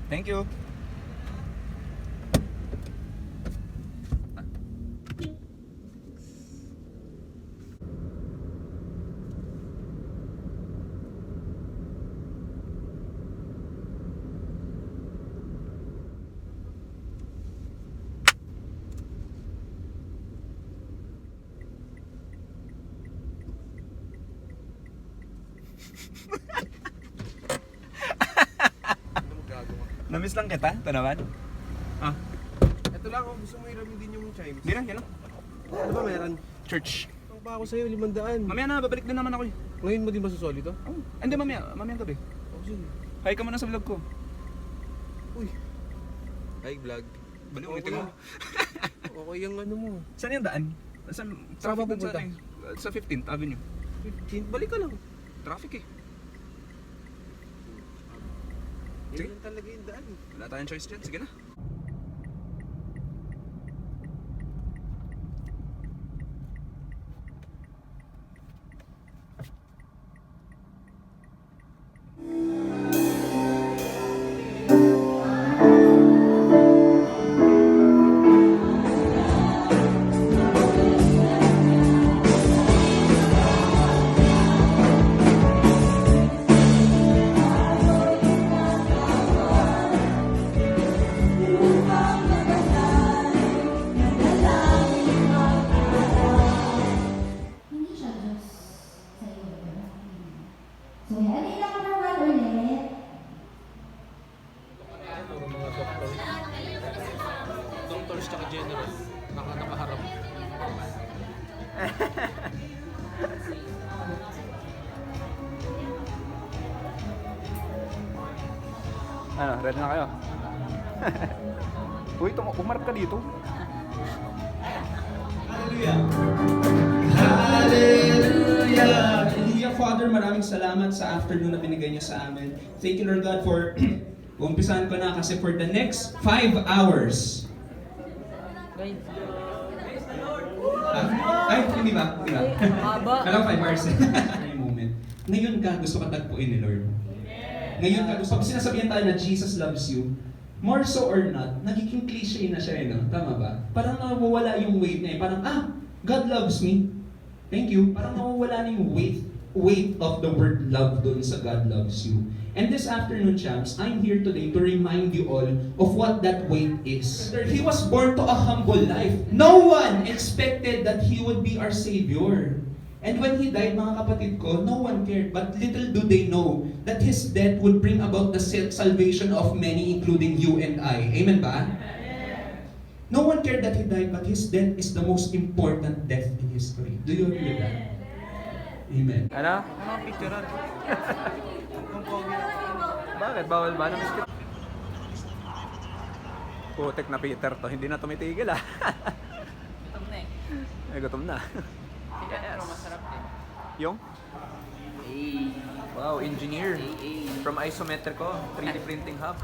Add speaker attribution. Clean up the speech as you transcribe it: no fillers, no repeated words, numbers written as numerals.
Speaker 1: Thank you.
Speaker 2: Ano magagawa?
Speaker 1: Namiss lang kita, ito naman. Ah,
Speaker 2: Ito lang, kung gusto mo hiramin din yung chimes.
Speaker 1: hindi na, yan lang.
Speaker 2: Ano ba meron?
Speaker 1: Church.
Speaker 2: Ang pa ako sa'yo, 500.
Speaker 1: Mamaya na, babalik din naman ako eh.
Speaker 2: Ngayon mo din ba susoli to?
Speaker 1: Oh, hindi, mamaya gabi.
Speaker 2: Oh, sige.
Speaker 1: Hi ka muna sa vlog ko.
Speaker 2: Uy. Hi, vlog.
Speaker 1: Baliw, ulitin mo.
Speaker 2: Okay yung ano mo.
Speaker 1: Saan yung daan? Saan?
Speaker 2: Saan ba
Speaker 1: traffic dun
Speaker 2: pupunta?
Speaker 1: Sa 15th Avenue.
Speaker 2: 15, balik ka lang.
Speaker 1: Traffic eh.
Speaker 2: Yan
Speaker 1: Sige.
Speaker 2: lang talaga yung daan.
Speaker 1: Wala tayong choice dyan. Sige na.
Speaker 3: Hindi siya Diyos sa iyo. So, halina ka naman ulit.
Speaker 2: Mga doctor. Doctors tsaka general. Nakaharap.
Speaker 1: Ano, ready na kayo? Uy, umarap ka dito.
Speaker 4: Hallelujah! Hallelujah, Father, maraming salamat sa afternoon na binigay niyo sa amin. Thank you, Lord God, for umpisahan ko na kasi for the next 5 hours. Ay, hindi ba? Hindi ba? Alam, 5 hours. Ay, moment. Ngayon ka, gusto ka tagpuin ni Lord. Ngayon ka, gusto, pag sinasabihan tayo na Jesus loves you, more so or not, nagiging cliche na siya, no? Tama ba? Parang nawawala yung weight niya. Parang, God loves me. Thank you. Parang nawawala na yung weight of the word love doon sa God loves you. And this afternoon, champs, I'm here today to remind you all of what that weight is. He was born to a humble life. No one expected that He would be our Savior. And when He died, mga kapatid ko, no one cared. But little do they know that His death would bring about the salvation of many, including you and I. Amen ba? No one cared that He died, but His death is the most important death in history. Do you agree with that? Amen.
Speaker 1: Ano?
Speaker 2: Mga picturean.
Speaker 1: Bakit? Bawal ba? Namiss kita. Putek na Peter to. Hindi na tumitigil ah.
Speaker 5: Gutom na eh.
Speaker 1: Ay, gutom na.
Speaker 5: Pero masarap din.
Speaker 1: Yung?
Speaker 5: Hey.
Speaker 1: Wow, engineer.
Speaker 5: Hey.
Speaker 1: From Isometrico, 3D printing hub.